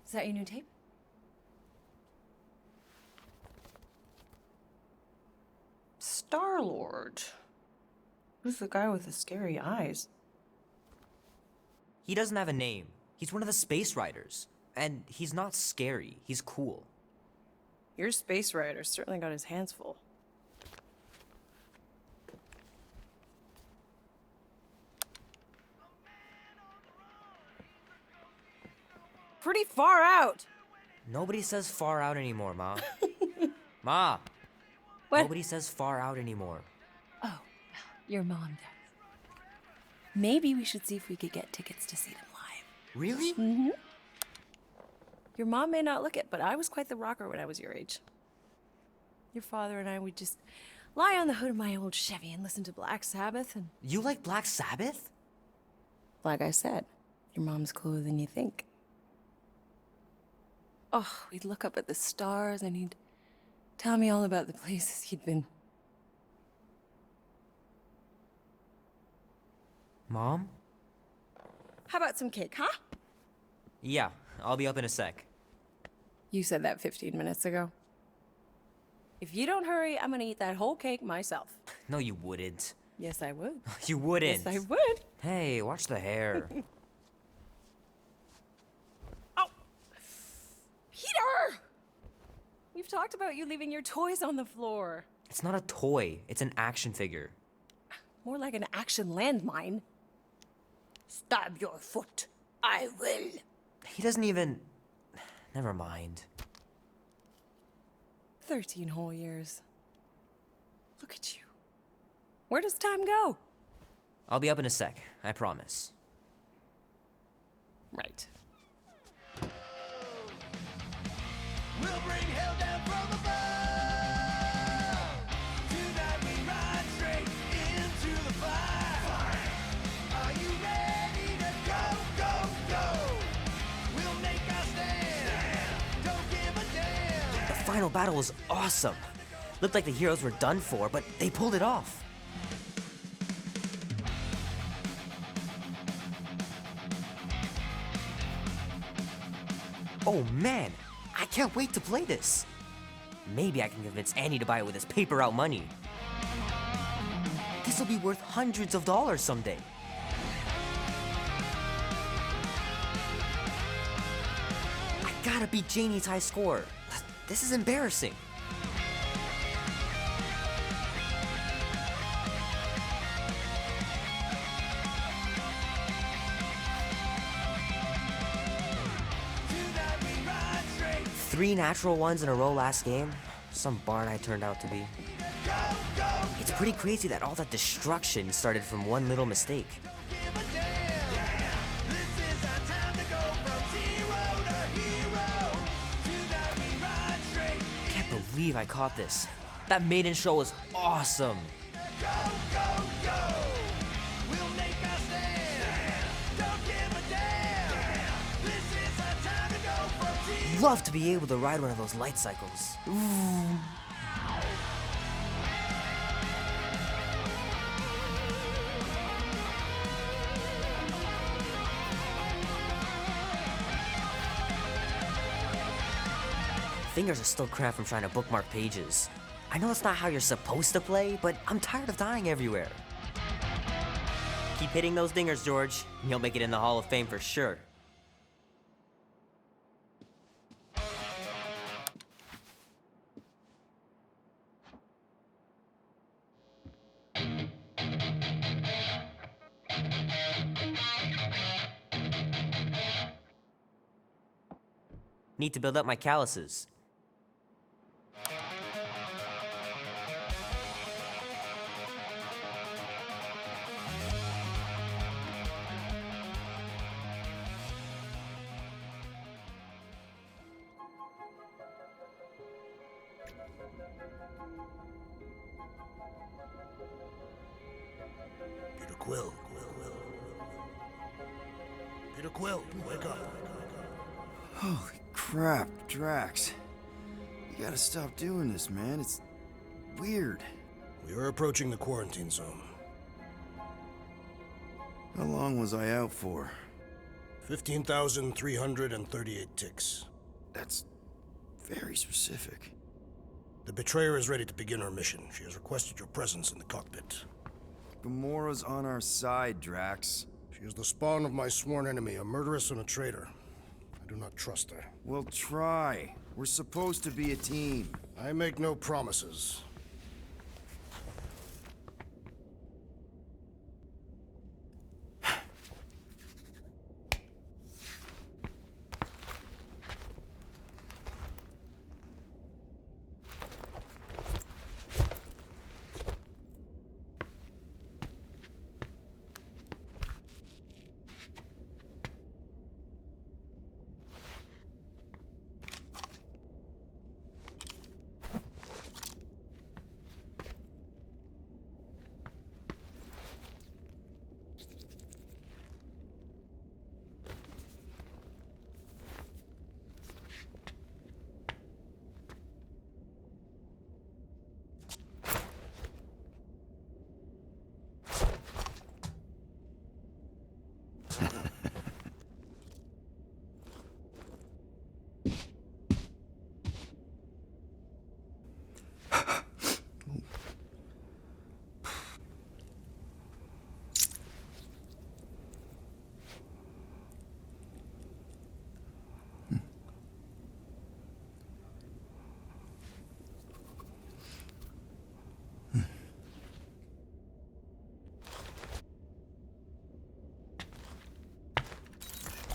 Is that your new tape? Star-Lord. Who's the guy with the scary eyes? He doesn't have a name. He's one of the Space Riders. And he's not scary. He's cool. Your Space Rider certainly got his hands full. Pretty far out. Nobody says far out anymore, Ma. Ma! What? Nobody says far out anymore. Oh, your mom does. Maybe we should see if we could get tickets to see them live. Really? Mm-hmm. Your mom may not look it, but I was quite the rocker when I was your age. Your father and I would just lie on the hood of my old Chevy and listen to Black Sabbath and... You like Black Sabbath? Like I said, your mom's cooler than you think. Oh, we'd look up at the stars and he'd tell me all about the places he'd been. Mom? How about some cake, huh? Yeah, I'll be up in a sec. You said that 15 minutes ago. If you don't hurry, I'm gonna eat that whole cake myself. No, you wouldn't. Yes, I would. You wouldn't. Yes, I would. Hey, watch the hair. Oh! Peter! We've talked about you leaving your toys on the floor. It's not a toy. It's an action figure. More like an action landmine. Stab your foot. I will. He doesn't even... Never mind. 13 whole years. Look at you. Where does time go? I'll be up in a sec, I promise. Right. We'll bring hell down from above. Tonight we ride straight into the fire. Are you ready to go, go, go? We'll make our stand. Don't give a damn. The final battle was awesome. Looked like the heroes were done for, but they pulled it off. Oh man, I can't wait to play this. Maybe I can convince Annie to buy it with his paper out money. This will be worth hundreds of dollars someday. I gotta beat Janie's high score. This is embarrassing. Tonight we ride straight. 3 natural ones in a row last game. Some barn I turned out to be. Go, go. It's pretty crazy that all that destruction started from one little mistake. Give a damn. This is our time to go from zero to hero. Tonight we ride straight. Can't believe I caught this. That maiden show was awesome. Go, go, go. We'll make our stand. Don't give a damn. This is our time to go from zero. Love to be able to ride one of those light cycles. Fingers are still cramped from trying to bookmark pages. I know it's not how you're supposed to play, but I'm tired of dying everywhere. Keep hitting those dingers, George. You'll make it in the Hall of Fame for sure. Need to build up my calluses. Peter Quill. Peter Quill, wake up. Holy crap, Drax. You gotta stop doing this, man. It's weird. We are approaching the quarantine zone. How long was I out for? 15,338 ticks. That's very specific. The betrayer is ready to begin her mission. She has requested your presence in the cockpit. Gamora's on our side, Drax. She is the spawn of my sworn enemy, a murderess and a traitor. I do not trust her. We'll try. We're supposed to be a team. I make no promises.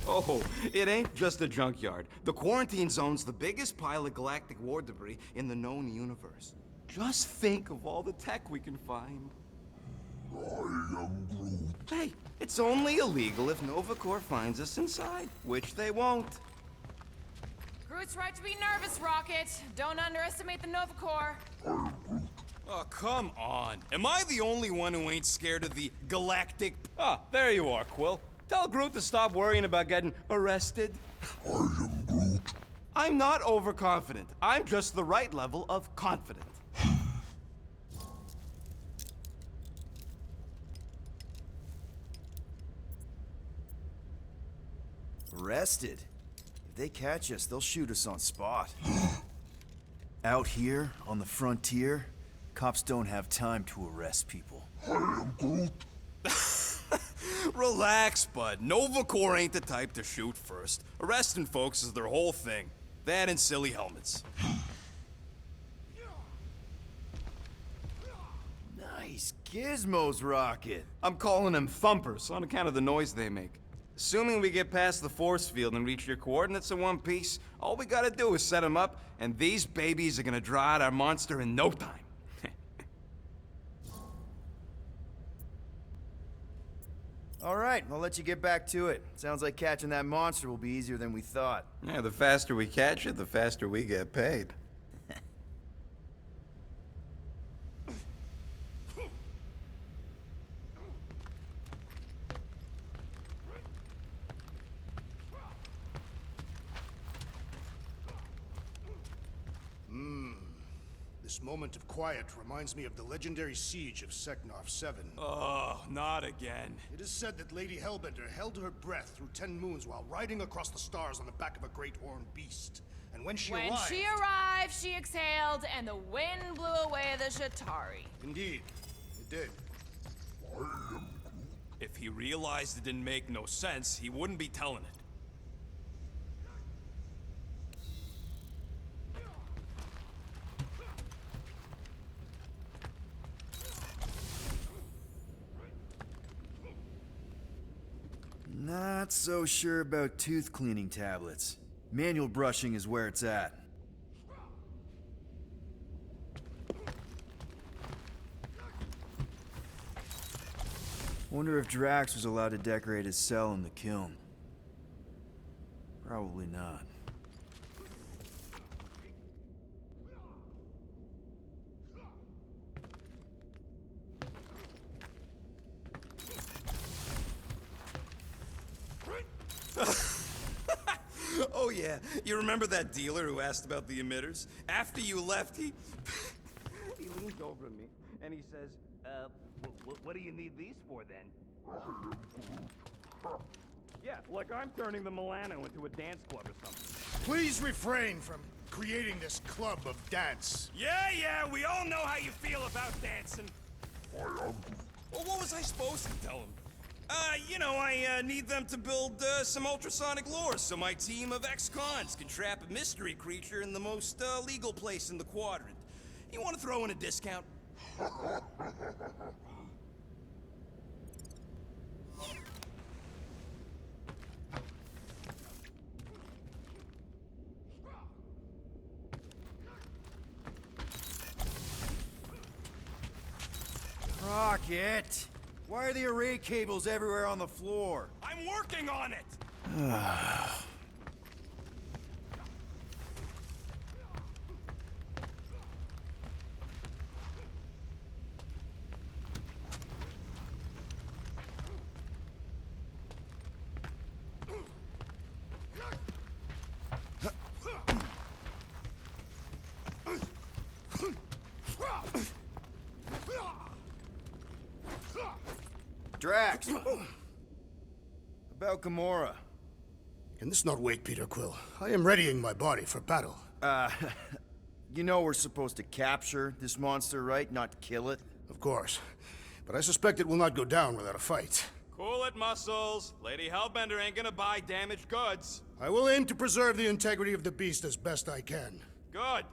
Oh, it ain't just a junkyard. The quarantine zone's the biggest pile of galactic war debris in the known universe. Just think of all the tech we can find. I am Groot. Hey, it's only illegal if Nova Corps finds us inside, which they won't. Groot's right to be nervous, Rocket. Don't underestimate the Nova Corps. Oh, come on. Am I the only one who ain't scared of the galactic... Ah, there you are, Quill. Tell Groot to stop worrying about getting arrested. I am Groot. I'm not overconfident. I'm just the right level of confident. Arrested? If they catch us, they'll shoot us on spot. Out here, on the frontier, cops don't have time to arrest people. I am Groot. Relax, bud. Nova Corps ain't the type to shoot first. Arresting folks is their whole thing. That and silly helmets. Nice gizmos, Rocket. I'm calling them thumpers on account of the noise they make. Assuming we get past the force field and reach your coordinates in one piece, all we gotta do is set them up, and these babies are gonna draw out our monster in no time. All right, I'll let you get back to it. Sounds like catching that monster will be easier than we thought. Yeah, the faster we catch it, the faster we get paid. This moment of quiet reminds me of the legendary siege of Seknarf 7. Oh, not again. It is said that Lady Hellbender held her breath through 10 moons while riding across the stars on the back of a great horned beast. And when she arrived, she exhaled, and the wind blew away the Shatari. Indeed, it did. If he realized it didn't make no sense, he wouldn't be telling it. Not so sure about tooth cleaning tablets. Manual brushing is where it's at. Wonder if Drax was allowed to decorate his cell in the kiln. Probably not. Oh yeah, you remember that dealer who asked about the emitters? After you left, he leans over to me and he says, what do you need these for then? Yeah, like I'm turning the Milano into a dance club or something. Please refrain from creating this club of dance. Yeah, we all know how you feel about dancing. Well, what was I supposed to tell him? I need them to build some ultrasonic lures so my team of ex-cons can trap a mystery creature in the most legal place in the quadrant. You want to throw in a discount? Rocket! Why are the array cables everywhere on the floor? I'm working on it! Drax! About Gamora. Can this not wait, Peter Quill? I am readying my body for battle. You know we're supposed to capture this monster, right? Not kill it? Of course. But I suspect it will not go down without a fight. Cool it, Muscles. Lady Hellbender ain't gonna buy damaged goods. I will aim to preserve the integrity of the beast as best I can. Good.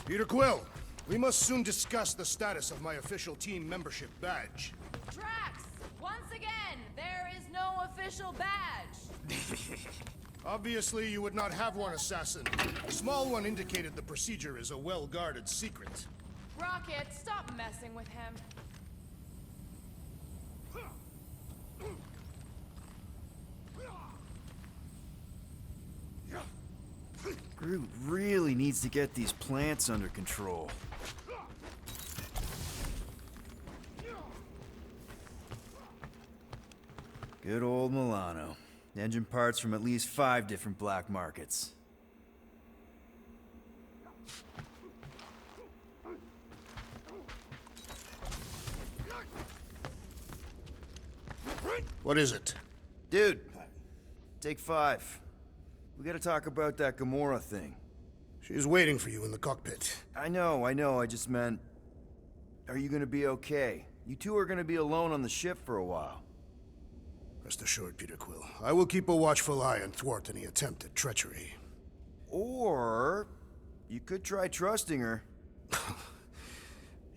Peter Quill, we must soon discuss the status of my official team membership badge. Drax, once again, there is no official badge. Obviously, you would not have one, assassin. A small one indicated the procedure is a well-guarded secret. Rocket, stop messing with him. Groot really needs to get these plants under control. Good old Milano. Engine parts from at least 5 different black markets. What is it? Dude, take 5. We gotta talk about that Gamora thing. She's waiting for you in the cockpit. I know, I just meant... Are you gonna be okay? You two are gonna be alone on the ship for a while. Rest assured, Peter Quill. I will keep a watchful eye and thwart any attempt at treachery. Or... you could try trusting her.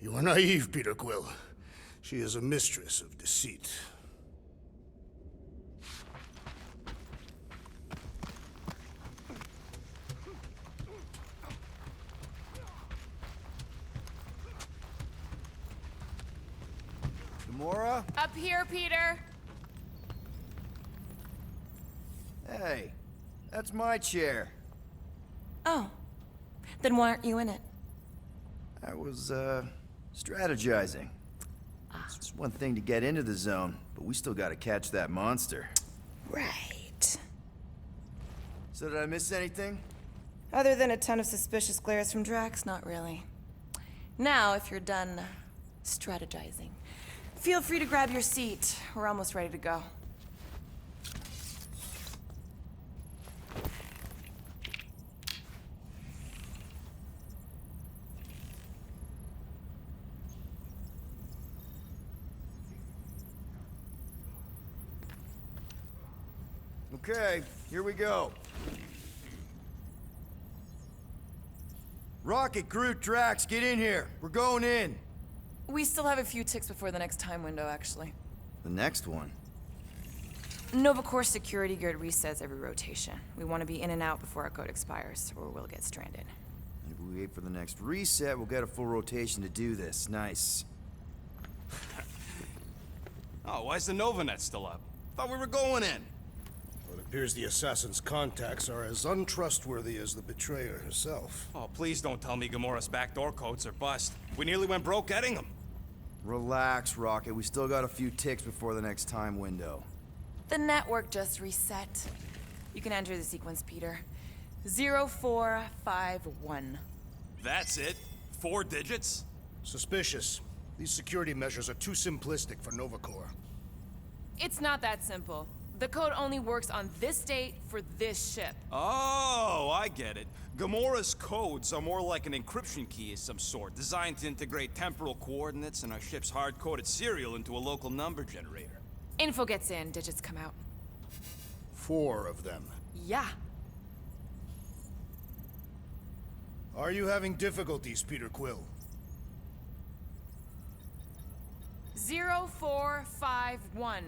You are naive, Peter Quill. She is a mistress of deceit. Gamora? Up here, Peter. Hey, that's my chair. Oh. Then why aren't you in it? I was, strategizing. It's just one thing to get into the zone, but we still gotta catch that monster. Right. So did I miss anything? Other than a ton of suspicious glares from Drax, not really. Now, if you're done strategizing, feel free to grab your seat. We're almost ready to go. Okay, here we go. Rocket, Groot, Drax, get in here. We're going in. We still have a few ticks before the next time window, actually. The next one? Nova Corps security grid resets every rotation. We want to be in and out before our code expires, or we'll get stranded. If we wait for the next reset, we'll get a full rotation to do this. Nice. Oh, why's the Novanet still up? Thought we were going in. Well, it appears the assassin's contacts are as untrustworthy as the betrayer herself. Oh, please don't tell me Gamora's backdoor codes are bust. We nearly went broke getting them. Relax, Rocket. We still got a few ticks before the next time window. The network just reset. You can enter the sequence, Peter. 0451. That's it? 4 digits? Suspicious. These security measures are too simplistic for Nova Corps. It's not that simple. The code only works on this date for this ship. Oh, I get it. Gamora's codes are more like an encryption key of some sort, designed to integrate temporal coordinates and our ship's hard-coded serial into a local number generator. Info gets in, digits come out. 4 of them. Yeah. Are you having difficulties, Peter Quill? 0451.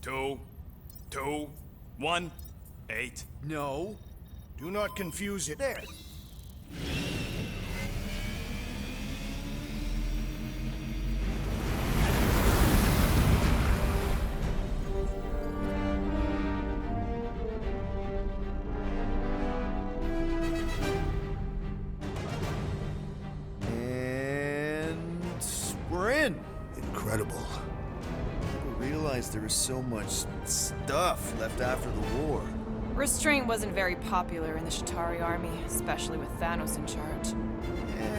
2, 2, 1, 8. No. Do not confuse it. There. And we're in. Incredible. People realized there was so much stuff left after the war. Restraint wasn't very popular in the Shatari army, especially with Thanos in charge.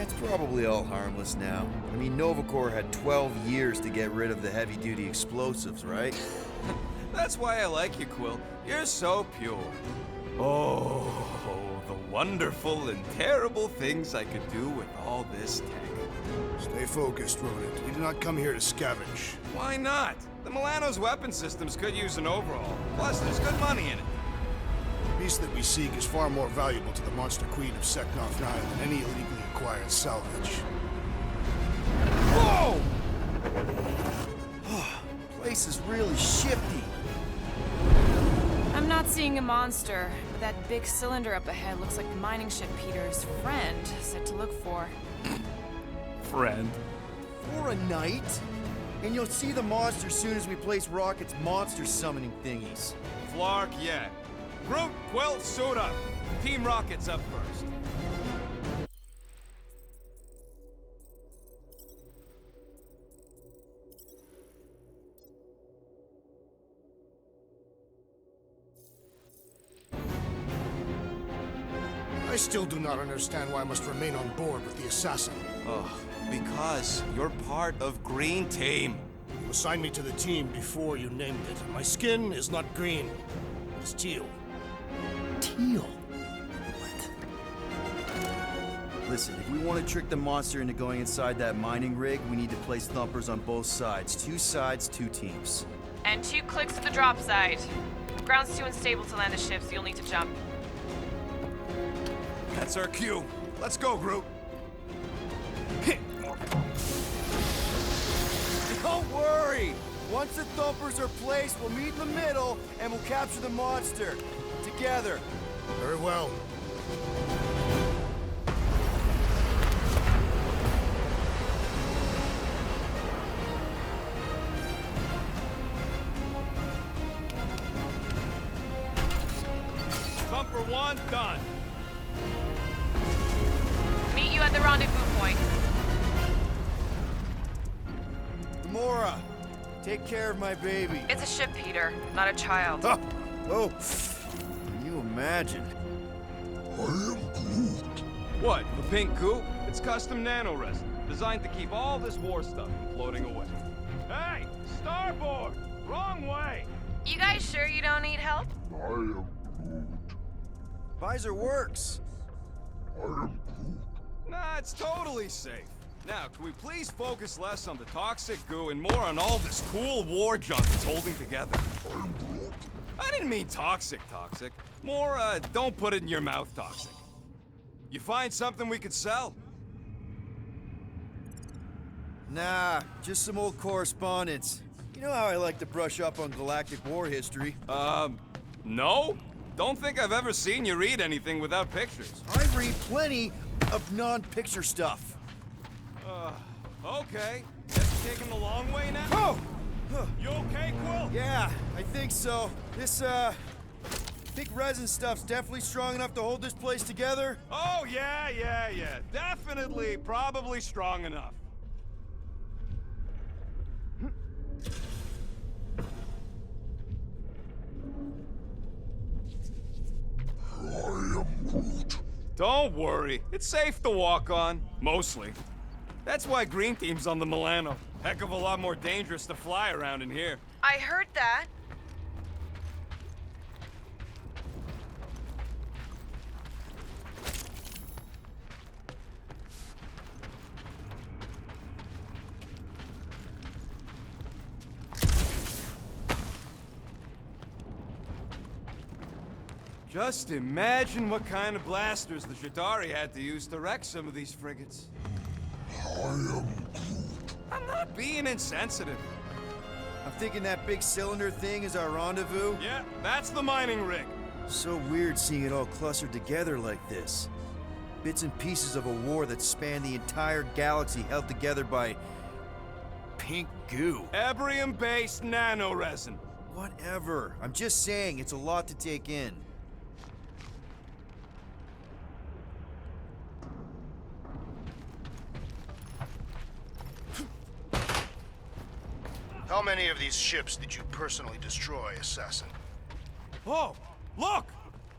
It's probably all harmless now. I mean, Nova Corps had 12 years to get rid of the heavy-duty explosives, right? That's why I like you, Quill. You're so pure. Oh, the wonderful and terrible things I could do with all this tech. Stay focused, Rodent. We do not come here to scavenge. Why not? The Milano's weapon systems could use an overhaul. Plus, there's good money in it. The beast that we seek is far more valuable to the Monster Queen of Seknov 9 than any illegally acquired salvage. Whoa! Place is really shifty. I'm not seeing a monster, but that big cylinder up ahead looks like the mining ship Peter's friend said to look for. Friend. For a night? And you'll see the monster soon as we place Rocket's monster summoning thingies. Flark, yeah. Groot, Quill, suit up. Team Rocket's up first. I still do not understand why I must remain on board with the assassin. Oh, because you're part of Green Team. You assigned me to the team before you named it. My skin is not green. It's teal. Teal? What? Listen, if we want to trick the monster into going inside that mining rig, we need to place thumpers on both sides. 2 sides, 2 teams. And 2 clicks to the drop side. Ground's too unstable to land the ship, so you'll need to jump. That's our cue. Let's go, Groot. Don't worry! Once the thumpers are placed, we'll meet in the middle and we'll capture the monster. Together. Very well. Thumper 1, done. Meet you at the rendezvous point. Gamora, take care of my baby. It's a ship, Peter, not a child. Oh, can you imagine? I am Groot. What, the pink coupe? It's custom nano-resin, designed to keep all this war stuff from floating away. Hey, starboard! Wrong way! You guys sure you don't need help? I am Groot. Visor works. I am Groot. Nah, it's totally safe. Now, can we please focus less on the toxic goo and more on all this cool war junk it's holding together? I'm Groot. I didn't mean toxic. More, don't put it in your mouth toxic. You find something we could sell? Nah, just some old correspondence. You know how I like to brush up on galactic war history. No? Don't think I've ever seen you read anything without pictures. I read plenty of non-picture stuff. Okay. Guess you're taking the long way now? Oh! You okay, Quill? Yeah, I think so. This, thick resin stuff's definitely strong enough to hold this place together. Oh, yeah. Definitely, probably strong enough. am Groot. Don't worry, it's safe to walk on. Mostly. That's why Green Team's on the Milano. Heck of a lot more dangerous to fly around in here. I heard that. Just imagine what kind of blasters the Dari had to use to wreck some of these frigates. I am Groot. I'm not being insensitive. I'm thinking that big cylinder thing is our rendezvous. Yeah, that's the mining rig. So weird seeing it all clustered together like this. Bits and pieces of a war that spanned the entire galaxy held together by... pink goo. Ebrium-based nanoresin. Whatever. I'm just saying, it's a lot to take in. How many of these ships did you personally destroy, Assassin? Oh, look!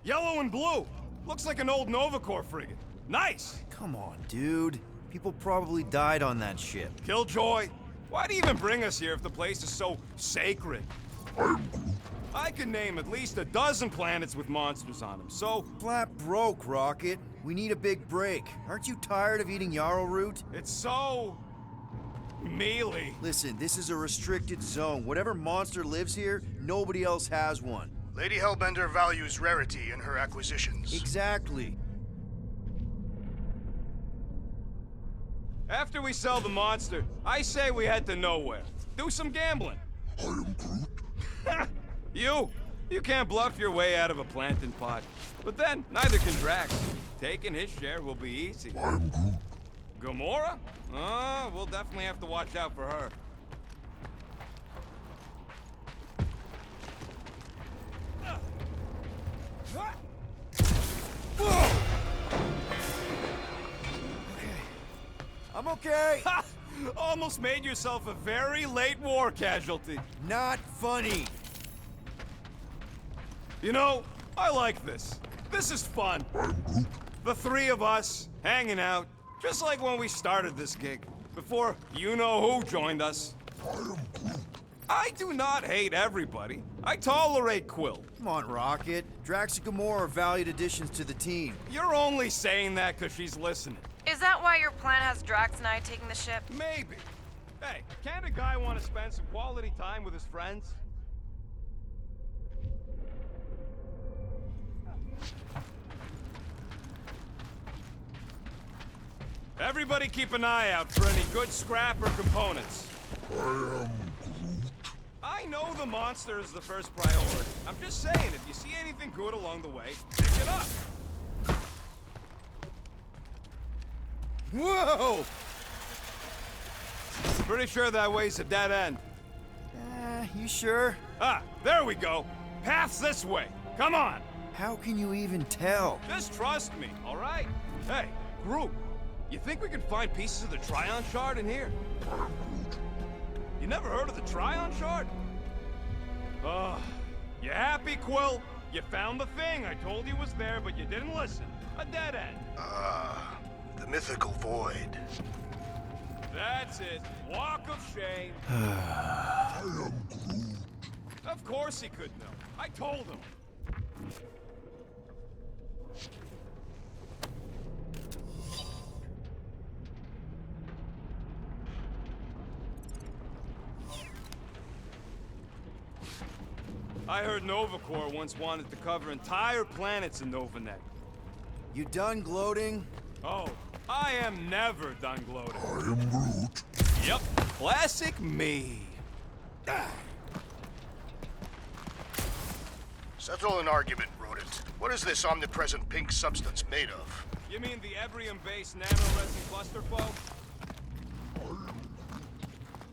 Yellow and blue. Looks like an old Nova Corps frigate. Nice! Come on, dude. People probably died on that ship. Killjoy, why do you even bring us here if the place is so sacred? I can name at least a dozen planets with monsters on them, so... Flat broke, Rocket. We need a big break. Aren't you tired of eating yarrow root? It's so... mealy. Listen, this is a restricted zone. Whatever monster lives here, nobody else has one. Lady Hellbender values rarity in her acquisitions. Exactly. After we sell the monster, I say we head to nowhere. Do some gambling. I am Groot. You can't bluff your way out of a plantain pot. But then, neither can Drax. Taking his share will be easy. I am Groot. Gamora? We'll definitely have to watch out for her. I'm okay. Ha! Almost made yourself a very late war casualty. Not funny. You know, I like this. This is fun. The three of us, hanging out, just like when we started this gig, before you-know-who joined us. I do not hate everybody. I tolerate Quill. Come on, Rocket. Drax and Gamora are valued additions to the team. You're only saying that because she's listening. Is that why your plan has Drax and I taking the ship? Maybe. Hey, can't a guy want to spend some quality time with his friends? Everybody keep an eye out for any good scrap or components. I am Groot. I know the monster is the first priority. I'm just saying, if you see anything good along the way, pick it up. Whoa! Pretty sure that way's a dead end. You sure? Ah, there we go. Path's this way. Come on. How can you even tell? Just trust me, all right? Hey, Groot, you think we could find pieces of the Trion Shard in here? You never heard of the Trion Shard? You happy, Quill? You found the thing I told you was there, but you didn't listen. A dead end. The mythical void. That's it. Walk of shame. I am Groot. Of course he could know. I told him. I heard Nova Corps once wanted to cover entire planets in Novanet. You done gloating? Oh, I am never done gloating. I am Groot. Yep, classic me. Settle an argument, rodent. What is this omnipresent pink substance made of? You mean the Ebrium-based nanoresin clusterfuck?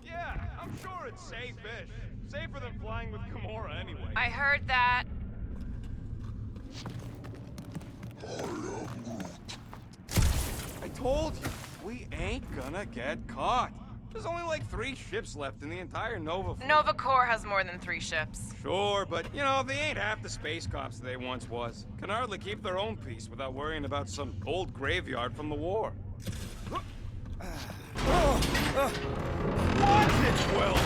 Yeah, I'm sure it's safe-ish. Safer than flying with Gamora anyway. I heard that. I told you, we ain't gonna get caught. There's only like 3 ships left in the entire Nova fleet. Nova Corps has more than 3 ships. Sure, but, you know, they ain't half the space cops they once was. Can hardly keep their own peace without worrying about some old graveyard from the war. Watch it, Quill!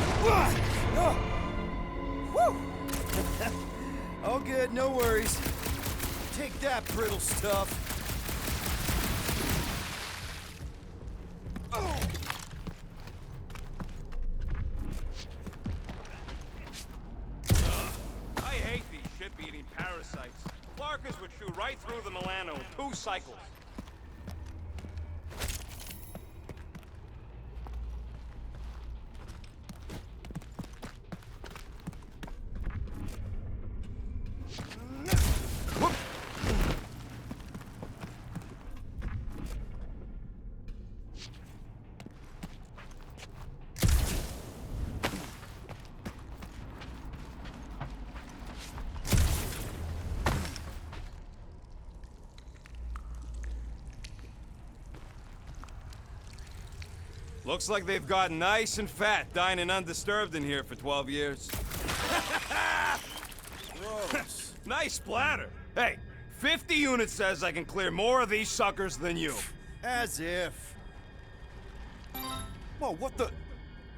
All good, no worries. Take that, brittle stuff. I hate these ship-eating parasites. Flarkers would shoot right through the Milano in 2 cycles. Looks like they've gotten nice and fat, dining undisturbed in here for 12 years. Gross. Nice splatter. Hey, 50 units says I can clear more of these suckers than you. As if. Whoa, what the?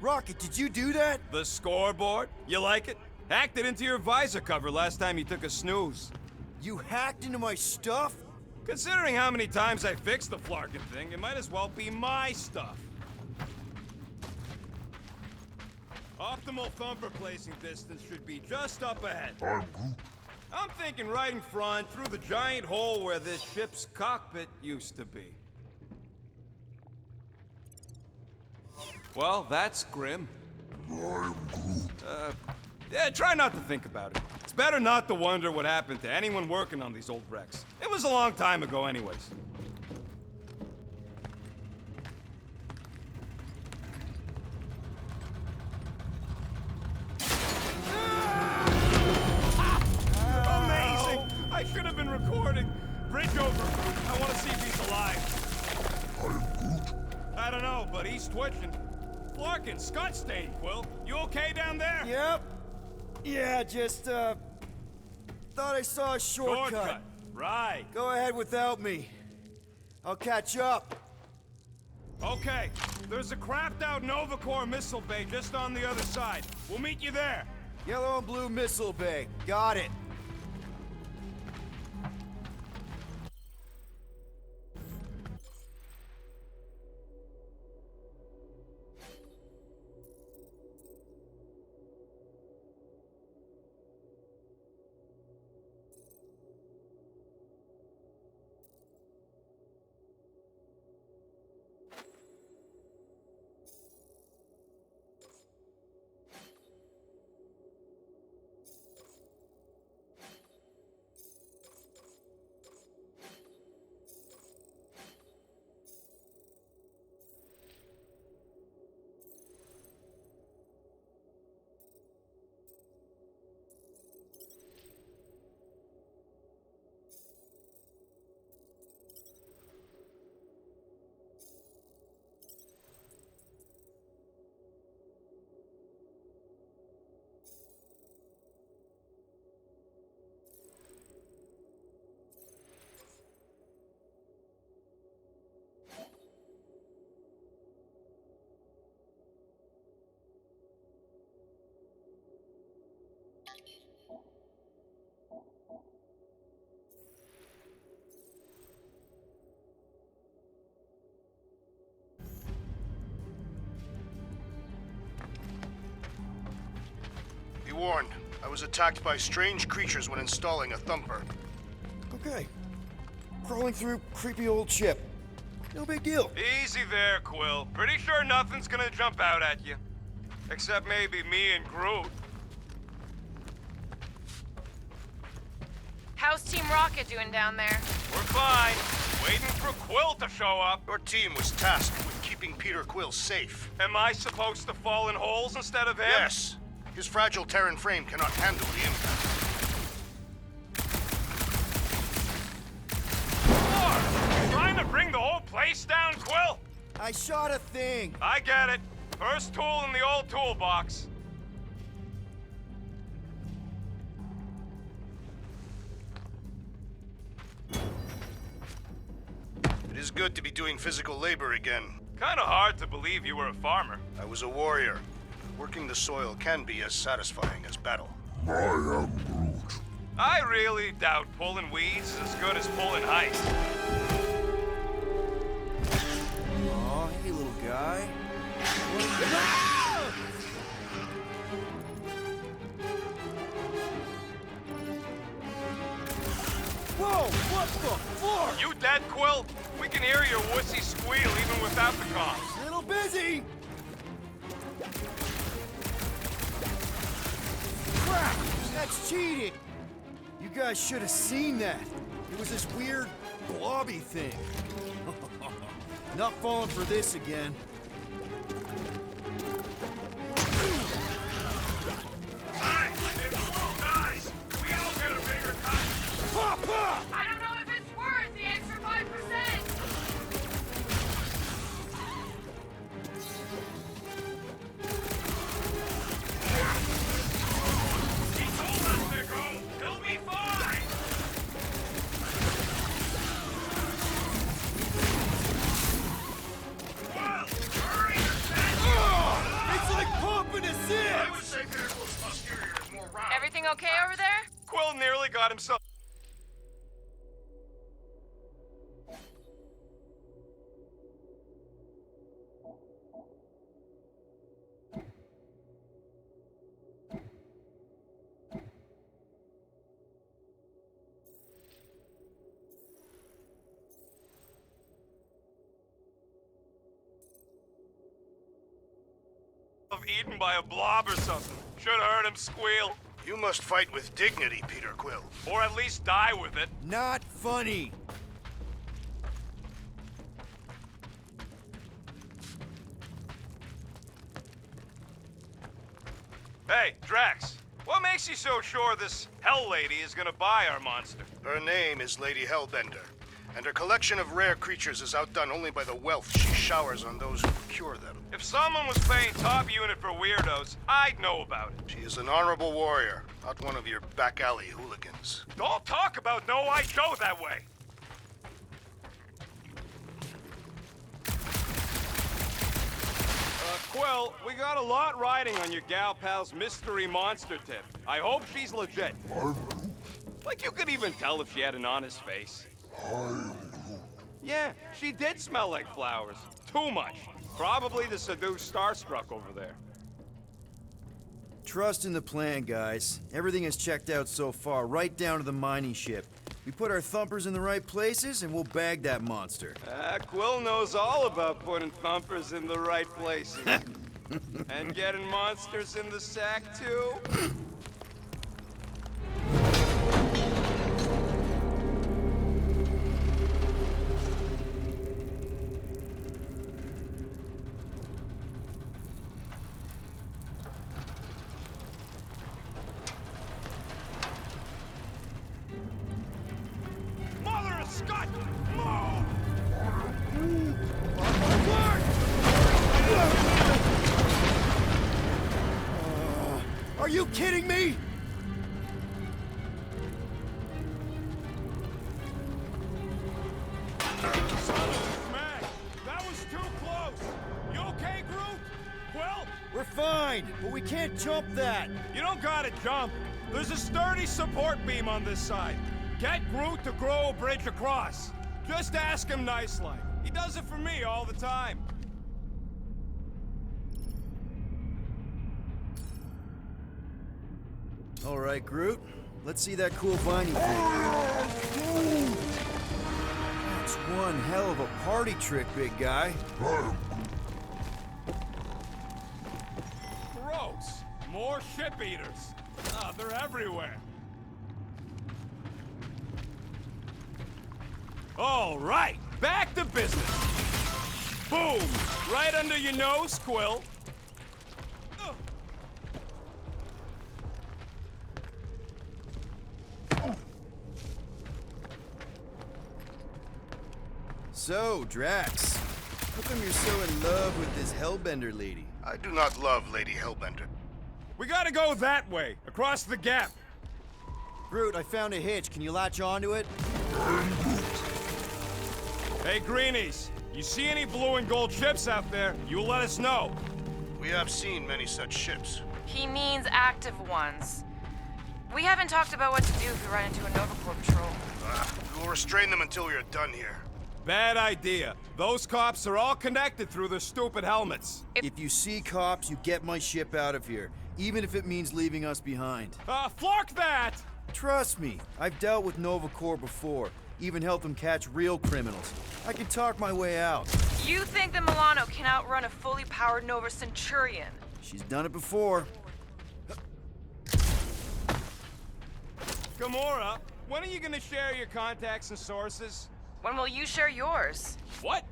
Rocket, did you do that? The scoreboard? You like it? Hacked it into your visor cover last time you took a snooze. You hacked into my stuff? Considering how many times I fixed the flarkin' thing, it might as well be my stuff. Optimal thumper placing distance should be just up ahead. I'm Groot. I'm thinking right in front, through the giant hole where this ship's cockpit used to be. Well, that's grim. I'm Groot. Yeah, try not to think about it. It's better not to wonder what happened to anyone working on these old wrecks. It was a long time ago anyways. I should have been recording. Bridge over. I want to see if he's alive. I'm Groot. I don't know, but he's twitching. Flarkin, Scott stain, Quill. You okay down there? Yep. Yeah, just, thought I saw a shortcut. Right. Go ahead without me. I'll catch up. Okay. There's a crapped out Nova Corps missile bay just on the other side. We'll meet you there. Yellow and blue missile bay. Got it. Be warned, I was attacked by strange creatures when installing a thumper. Okay. Crawling through creepy old ship. No big deal. Easy there, Quill. Pretty sure nothing's gonna jump out at you. Except maybe me and Groot. How's Team Rocket doing down there? We're fine. Waiting for Quill to show up. Your team was tasked with keeping Peter Quill safe. Am I supposed to fall in holes instead of him? Yes. His fragile Terran frame cannot handle the impact. What? Trying to bring the whole place down, Quill? I shot a thing. I get it. First tool in the old toolbox. It is good to be doing physical labor again. Kinda hard to believe you were a farmer. I was a warrior. Working the soil can be as satisfying as battle. I am Groot. I really doubt pulling weeds is as good as pulling heights. Aw, hey little guy. Whoa, what the fuck? You dead, Quill? We can hear your wussy squeal even without the comms. Little busy! Crap! That's cheating! You guys should have seen that. It was this weird blobby thing. Not falling for this again. Guys, we all get a bigger cut. Papa! I don't know if it's worth the extra 5%. He told us to go. He'll be fine. Well, hurry, It's like pumping a zip! I would say Miracle's posterior is more round. Everything okay over there? Quill nearly got himself. Eaten by a blob or something. Should have heard him squeal. You must fight with dignity, Peter Quill. Or at least die with it. Not funny. Hey, Drax. What makes you so sure this Hell Lady is gonna buy our monster? Her name is Lady Hellbender, and her collection of rare creatures is outdone only by the wealth she showers on those who procure them. If someone was paying top unit for weirdos, I'd know about it. She is an honorable warrior, not one of your back alley hooligans. Don't talk about no I go that way. Quill, we got a lot riding on your gal pal's mystery monster tip. I hope she's legit. Like you could even tell if she had an honest face. Yeah, she did smell like flowers. Too much. Probably to seduce Starstruck over there. Trust in the plan, guys. Everything is checked out so far, right down to the mining ship. We put our thumpers in the right places, and we'll bag that monster. Quill knows all about putting thumpers in the right places. And getting monsters in the sack, too. Mother of Scott! Move! Are you kidding me? Man, that was too close. You okay, Groot? Well, We're fine, but we can't jump that. you don't gotta jump. There's a sturdy support beam on this side. Get Groot to grow a bridge across. Just ask him nice-like. He does it for me all the time. All right, Groot. Let's see that cool viney thing. That's one hell of a party trick, big guy. Gross. More ship-eaters. They're everywhere. All right, back to business. Boom! Right under your nose, Quill. So, Drax, How come you're so in love with this Hellbender lady? I do not love Lady Hellbender. We gotta go that way, across the gap. Groot, I found a hitch. Can you latch onto it? Hey, Greenies, you see any blue and gold ships out there, you let us know. We have seen many such ships. He means active ones. We haven't talked about what to do if we run into a Nova Corps patrol. We will restrain them until we are done here. Bad idea. Those cops are all connected through their stupid helmets. If you see cops, you get my ship out of here, even if it means leaving us behind. Flark that! Trust me, I've dealt with Nova Corps before, even helped them catch real criminals. I can talk my way out. You think that Milano can outrun a fully powered Nova Centurion? She's done it before. Gamora, when are you gonna share your contacts and sources? When will you share yours? What?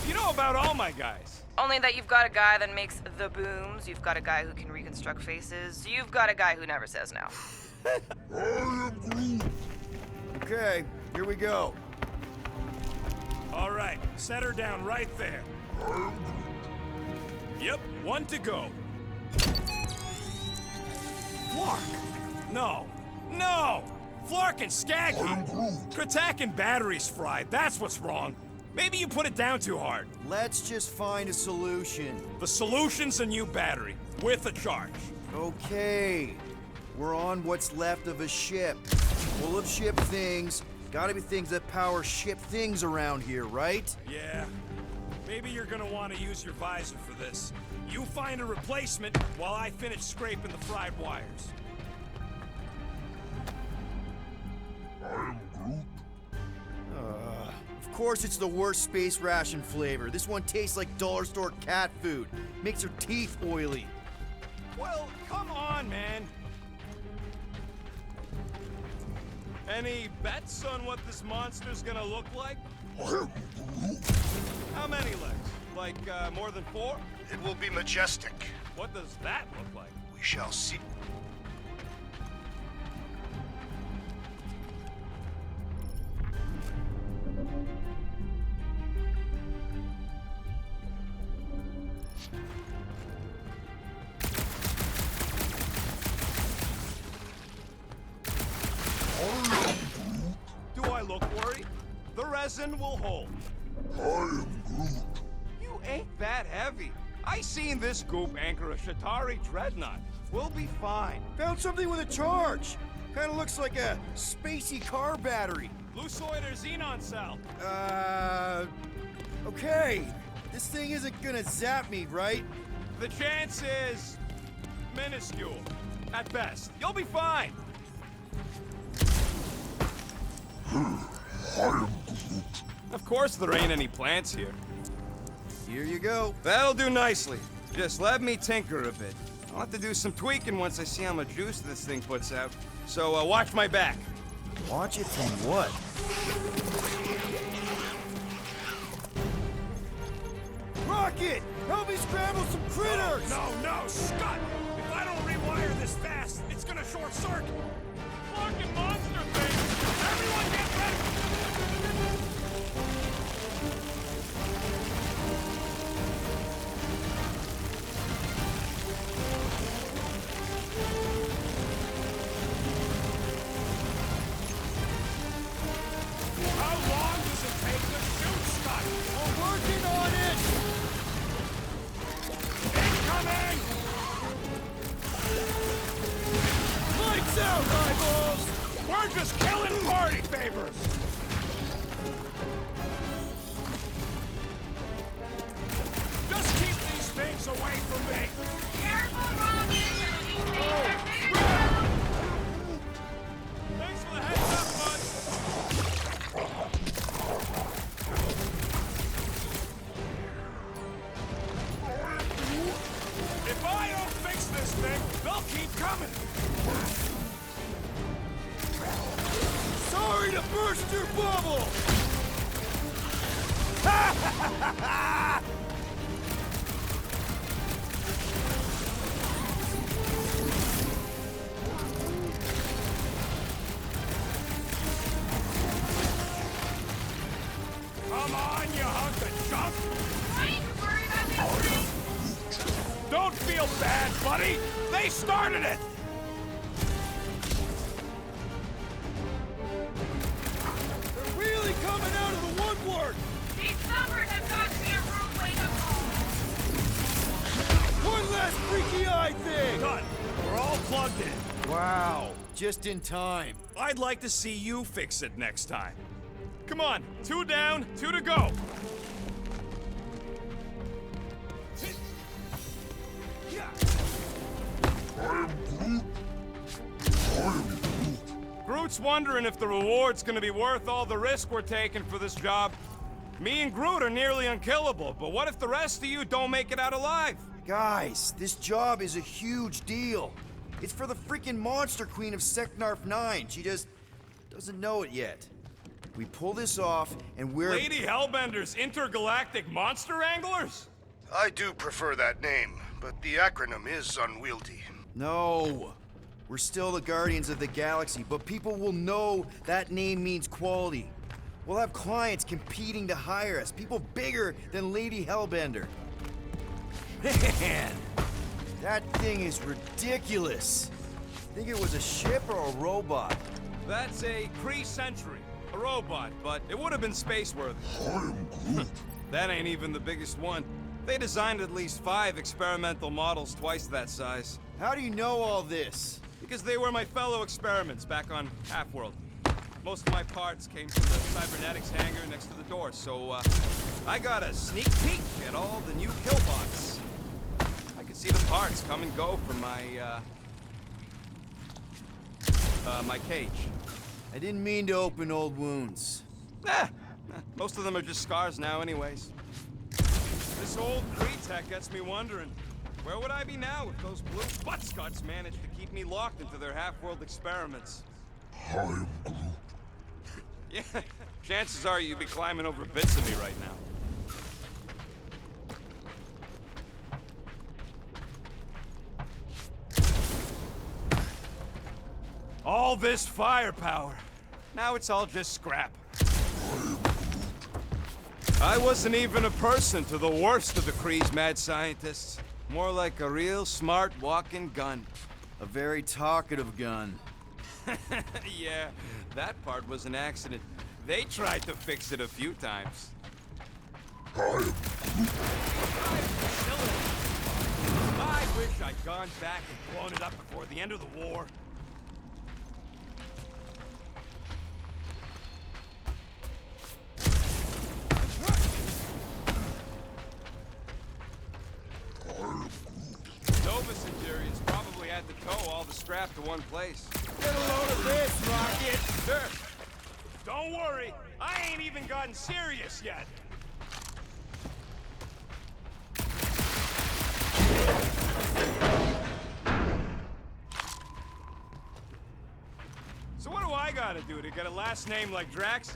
You know about all my guys. Only that you've got a guy that makes the booms, you've got a guy who can reconstruct faces, you've got a guy who never says no. Okay, here we go. All right, set her down right there. Yep, one to go. Flark! No, no! Flark and Skaggy! Kratak and batteries fried, that's what's wrong. Maybe you put it down too hard. Let's just find a solution. The solution's a new battery, with a charge. Okay, we're on what's left of a ship. Full of ship things. Gotta be things that power ship things around here, right? Yeah. Maybe you're gonna want to use your visor for this. You find a replacement while I finish scraping the fried wires. Of course it's the worst space ration flavor. This one tastes like dollar store cat food. Makes her teeth oily. Well, come on, man. Any bets on what this monster's gonna look like? How many legs? Like, more than 4? It will be majestic. What does that look like? We shall see. Do I look worried? The resin will hold. You ain't that heavy. I seen this goop anchor a Shatari dreadnought. We'll be fine. Found something with a charge. Kinda looks like a spacey car battery. Lusoid or xenon cell? Okay. This thing isn't gonna zap me, right? The chance is minuscule. At best. You'll be fine. Of course there ain't any plants here. Here you go. That'll do nicely. Just let me tinker a bit. I'll have to do some tweaking once I see how much juice this thing puts out. So watch my back. Watch it from what? Rocket! Help me scramble some critters! No, Scott! If I don't rewire this fast, it's gonna short circuit. Fucking monster thing! Everyone get ready! How long does it take to shoot, Scott? We're working on it! Incoming! Lights out, eyeballs! We're just killing party favors! Just keep these things away from me! Careful, Rocket! Thanks for the heads up, bud! If I don't fix this thing, they'll keep coming! Sorry to burst your bubble! Come on, you hunk of junk! Don't feel bad, buddy! They started it! They're really coming out of the woodwork! These numbers have got to be a rude wake-up call. One last freaky eye thing! Done. We're all plugged in. Wow, just in time. I'd like to see you fix it next time. Come on, 2 down, 2 to go. Groot's wondering if the reward's gonna be worth all the risk we're taking for this job. Me and Groot are nearly unkillable, but what if the rest of you don't make it out alive? Guys, this job is a huge deal. It's for the freaking monster queen of Seknarf 9. She just doesn't know it yet. We pull this off, and we're... Lady Hellbender's intergalactic monster anglers? I do prefer that name, but the acronym is unwieldy. No. We're still the Guardians of the Galaxy, but people will know that name means quality. We'll have clients competing to hire us, people bigger than Lady Hellbender. Man, that thing is ridiculous. Think it was a ship or a robot? That's a Kree Sentry, a robot, but it would have been space-worthy. That ain't even the biggest one. They designed at least 5 experimental models twice that size. How do you know all this? Because they were my fellow experiments back on Half-World. Most of my parts came from the cybernetics hangar next to the door, so I got a sneak peek at all the new killbots. I could see the parts come and go from my my cage. I didn't mean to open old wounds. Most of them are just scars now anyways. This old Kree tech gets me wondering, where would I be now if those blue buttscots managed to keep me locked into their half-world experiments? I am Groot. Yeah, chances are you'd be climbing over bits of me right now. All this firepower. Now it's all just scrap. I wasn't even a person to the worst of the Kree's mad scientists. More like a real smart walking gun. A very talkative gun. Yeah, that part was an accident. They tried to fix it a few times. I wish I'd gone back and blown it up before the end of the war. Nova Centurion's probably had to tow all the scrap to one place. Get a load of this, Rocket! Sure. Don't worry, I ain't even gotten serious yet. So what do I gotta do to get a last name like Drax's?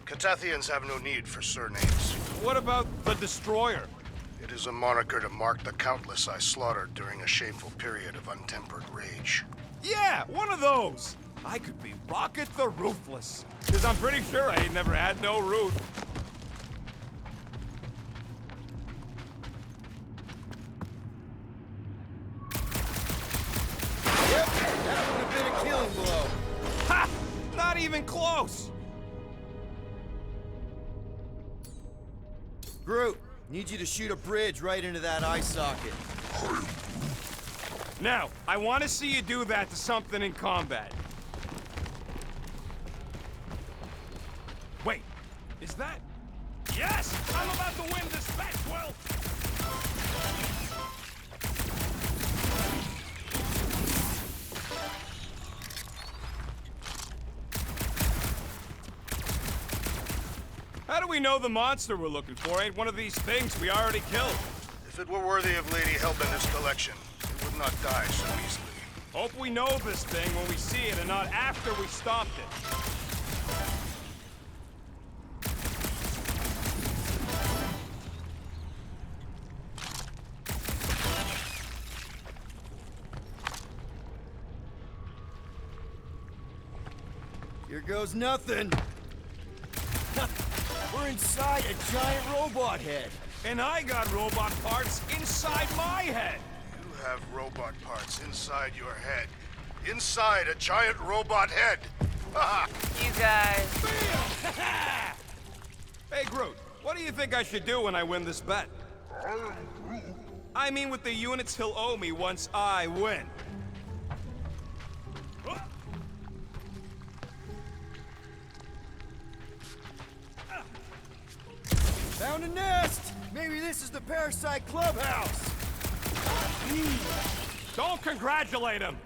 Catathians have no need for surnames. What about the Destroyer? It is a moniker to mark the countless I slaughtered during a shameful period of untempered rage. Yeah, one of those. I could be Rocket the Ruthless, because I'm pretty sure I ain't never had no root. Yep, that would have been a killing blow. Ha! Not even close! Groot, need you to shoot a bridge right into that eye socket. Now, I want to see you do that to something in combat. Wait, is that... Yes! I'm about to win this bet, Quill! How do we know the monster we're looking for ain't one of these things we already killed? If it were worthy of Lady Hellbender's collection, it would not die so easily. Hope we know this thing when we see it and not after we stopped it. Here goes nothing. We're inside a giant robot head. And I got robot parts inside my head. have robot parts inside your head. Inside a giant robot head. Haha. You guys. Hey, Groot, what do you think I should do when I win this bet? I mean with the units he'll owe me once I win. Found a nest! Maybe this is the Parasite Clubhouse! Don't congratulate him!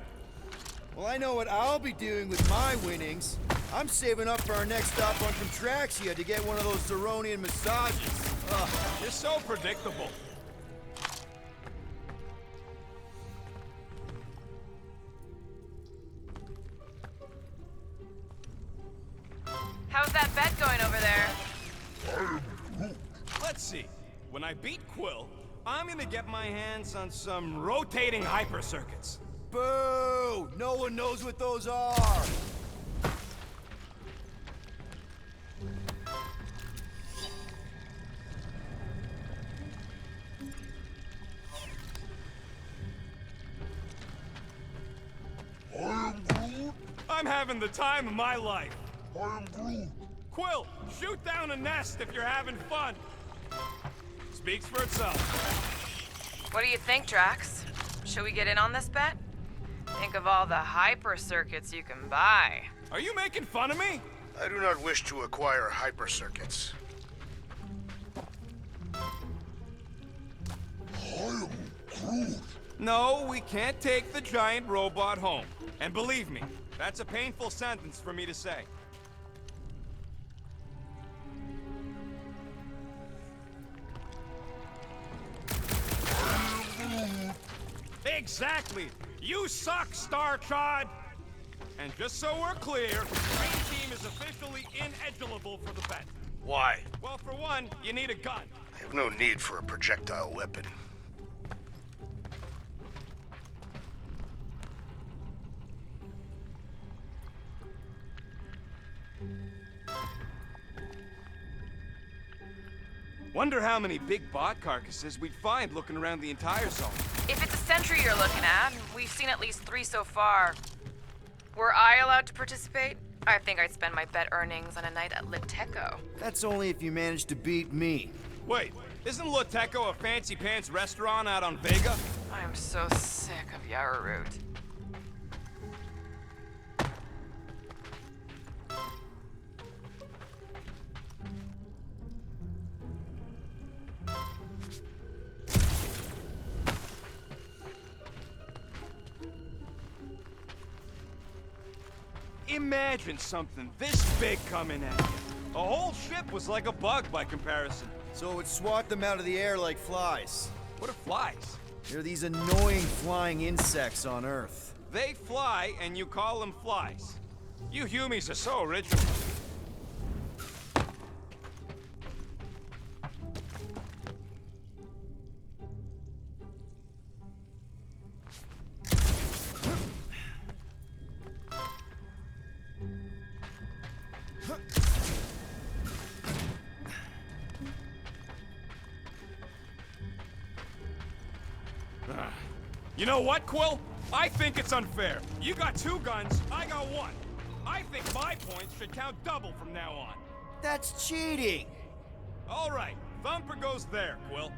Well, I know what I'll be doing with my winnings. I'm saving up for our next stop on Contraxia to get one of those Zeronian massages. Ugh. You're so predictable. How's that bet going over there? Let's see. When I beat Quill, I'm gonna get my hands on some rotating hyper circuits. Boo! No one knows what those are! I'm having the time of my life. I am Groot. Quill, shoot down a nest if you're having fun. Speaks for itself. What do you think, Drax? Should we get in on this bet? Think of all the hyper circuits you can buy. Are you making fun of me? I do not wish to acquire hyper circuits. I am Groot. No, we can't take the giant robot home. And believe me, that's a painful sentence for me to say. Exactly! You suck, Star Chod! And just so we're clear, Green Team is officially ineligible for the bet. Why? Well, for one, you need a gun. I have no need for a projectile weapon. Wonder how many big bot carcasses we'd find looking around the entire zone. If it's a sentry you're looking at, we've seen at least 3 so far. Were I allowed to participate? I think I'd spend my bet earnings on a night at Liteco. That's only if you manage to beat me. Wait, isn't Liteco a fancy pants restaurant out on Vega? I'm so sick of Yarroot. Imagine something this big coming at you. A whole ship was like a bug by comparison. So it would swat them out of the air like flies. What are flies? They're these annoying flying insects on Earth. They fly and you call them flies. You humies are so original. You know what, Quill? I think it's unfair. You got 2 guns, I got 1. I think my points should count double from now on. That's cheating! All right, Thumper goes there, Quill.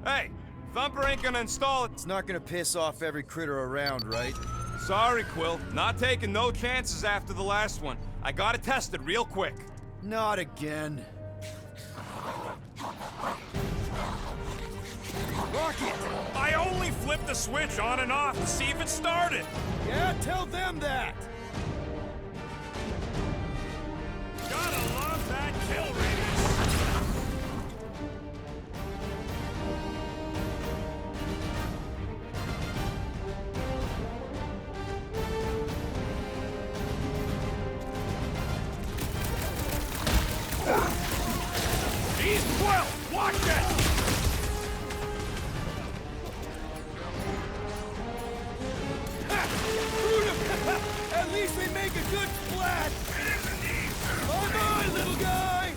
Hey, Thumper ain't gonna install it. It's not gonna piss off every critter around, right? Sorry, Quill. Not taking no chances after the last one. I gotta test it real quick. Not again. Rocket! I only flipped the switch on and off to see if it started. Yeah, tell them that! Gotta love that kill radius. He's 12! Watch it! At least they make a Good splat! Bye-bye, little guy!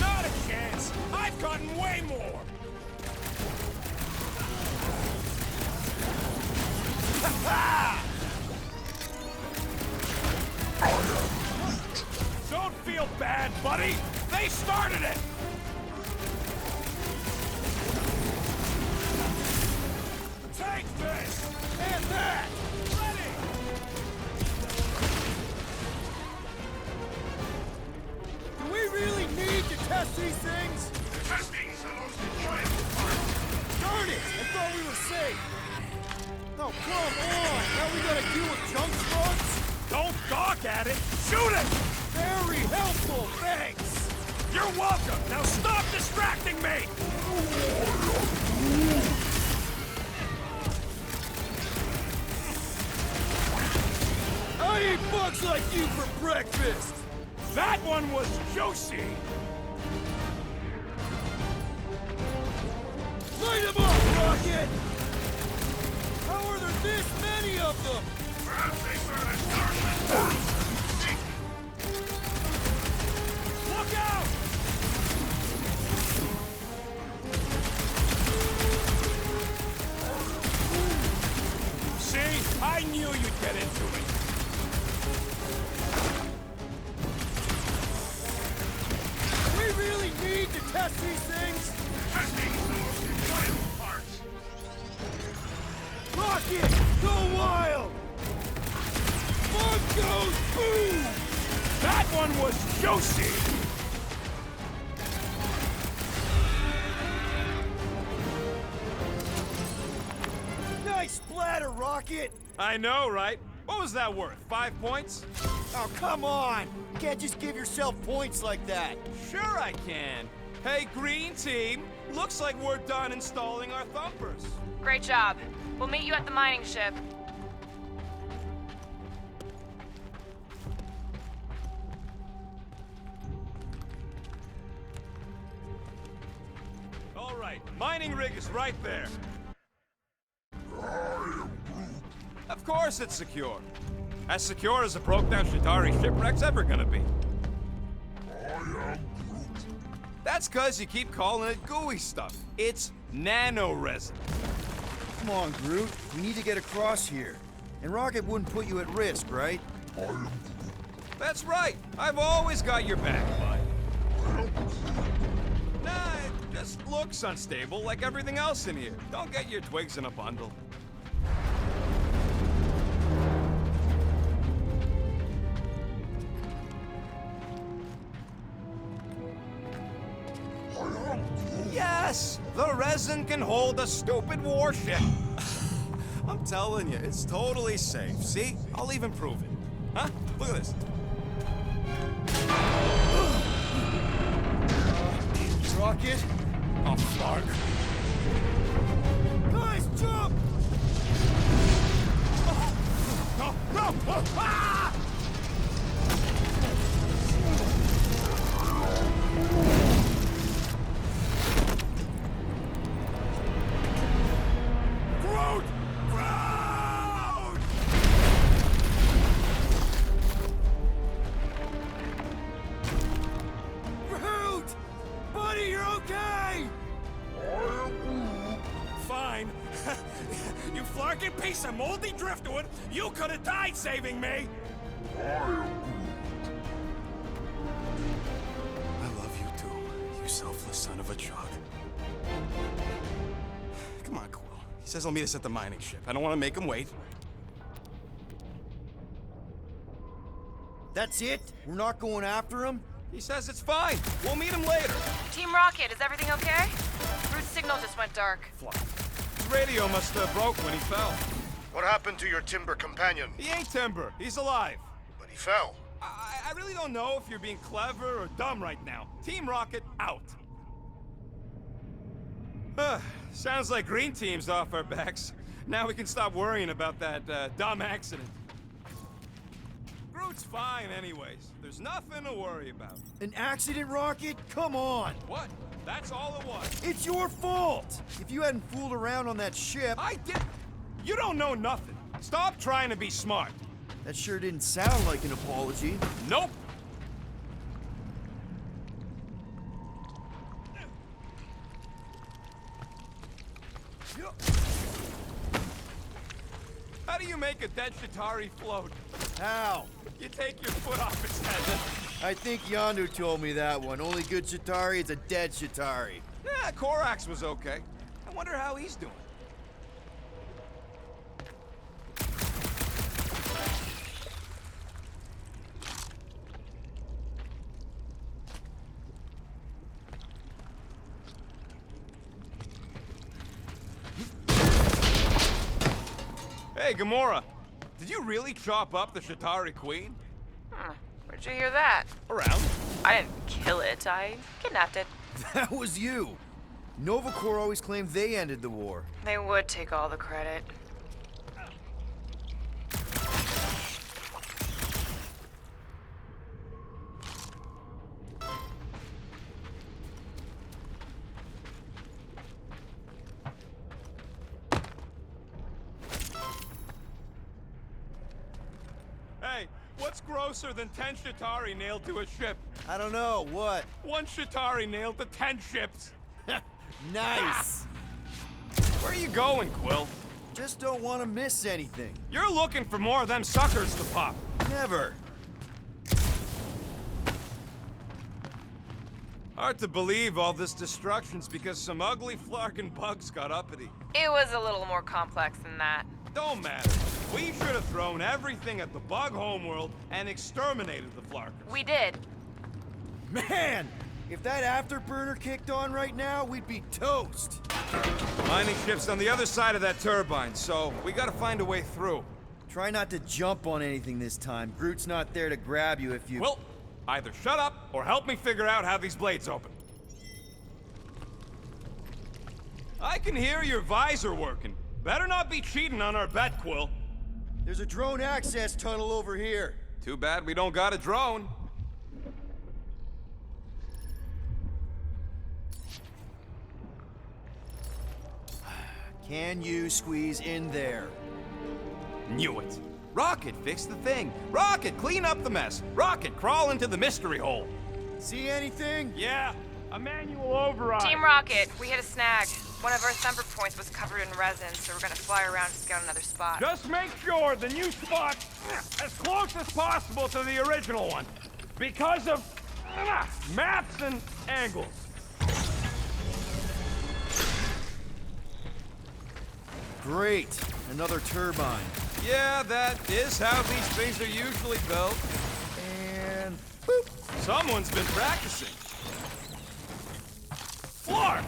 Not a chance! I've gotten way more! Don't feel bad, buddy! They started it! Take this! And that! Ready! Do we really need to test these things? Testing's the most enjoyable part. Darn it! I thought we were safe! Oh, come on! Now we gotta deal with junk slugs? Don't gawk at it! Shoot it! Very helpful, thanks! You're welcome! Now stop distracting me! I eat bugs like you for breakfast! That one was juicy! Light them up, Rocket! How are there this many of them? Perhaps they serve as nourishment. Look out! See? I knew you'd get into it. Do we really need to test these things? Testing's the most enjoyable part. Rocket, go wild! Bug goes boom! That one was juicy! Nice splatter, Rocket! I know, right? What was that worth? 5 points? Oh, come on! You can't just give yourself points like that. Sure I can. Hey, green team. Looks like we're done installing our thumpers. Great job. We'll meet you at the mining ship. All right, mining rig is right there. Of course it's secure. As secure as a broke-down Dari shipwreck's ever gonna be. That's cause you keep calling it gooey stuff. It's nano-resin. Come on, Groot. We need to get across here. And Rocket wouldn't put you at risk, right? That's right. I've always got your back, bud. Nah, it just looks unstable like everything else in here. Don't get your twigs in a bundle. Yes! The resin can hold a stupid warship. I'm telling you, it's totally safe. See? I'll even prove it. Huh? Look at this. Rocket? Oh, Clark. Guys, jump! No! No! Ah! Groot! Groot! Groot! Buddy, you're okay! Fine. You flarkin' piece of moldy driftwood, you could have died saving me! I love you too, you selfless son of a chug. Come on, Quill. He says he'll meet us at the mining ship. I don't want to make him wait. That's it? We're not going after him? He says it's fine. We'll meet him later. Team Rocket, is everything okay? Groot's signal just went dark. Fly. His radio must have broke when he fell. What happened to your timber companion? He ain't timber. He's alive. But he fell. I really don't know if you're being clever or dumb right now. Team Rocket, out. Sounds like Green Team's off our backs. Now we can stop worrying about that dumb accident. Groot's fine anyways. There's nothing to worry about. An accident, Rocket? Come on! What? That's all it was. It's your fault! If you hadn't fooled around on that ship... I did. You don't know nothing. Stop trying to be smart. That sure didn't sound like an apology. Nope. How do you make a dead Chitauri float? How? You take your foot off its head. I think Yondu told me that one. Only good Chitauri is a dead Chitauri. Yeah, Korax was okay. I wonder how he's doing. Hey, Gamora. Did you really chop up the Chitauri Queen? Where'd you hear that? Around. I didn't kill it. I kidnapped it. That was you. Nova Corps always claimed they ended the war. They would take all the credit. Hey, what's grosser than 10 Chitauri nailed to a ship? I don't know, what? 1 Chitauri nailed to 10 ships. Nice! Where are you going, Quill? Just don't want to miss anything. You're looking for more of them suckers to pop. Never. Hard to believe all this destruction's because some ugly flarkin' bugs got uppity. It was a little more complex than that. Don't matter. We should have thrown everything at the bug homeworld and exterminated the flarkers. We did. Man! If that afterburner kicked on right now, we'd be toast. Mining ship's on the other side of that turbine, so we gotta find a way through. Try not to jump on anything this time. Groot's not there to grab you if you... Well, either shut up or help me figure out how these blades open. I can hear your visor working. Better not be cheating on our bet, Quill. There's a drone access tunnel over here. Too bad we don't got a drone. Can you squeeze in there? Knew it. Rocket, fix the thing. Rocket, clean up the mess. Rocket, crawl into the mystery hole. See anything? Yeah, a manual override. Team Rocket, we hit a snag. One of our thumper points was covered in resin, so we're gonna fly around to scout another spot. Just make sure the new spot's as close as possible to the original one. Because of maps and angles. Great. Another turbine. Yeah, that is how these things are usually built. And... boop. Someone's been practicing. Flark!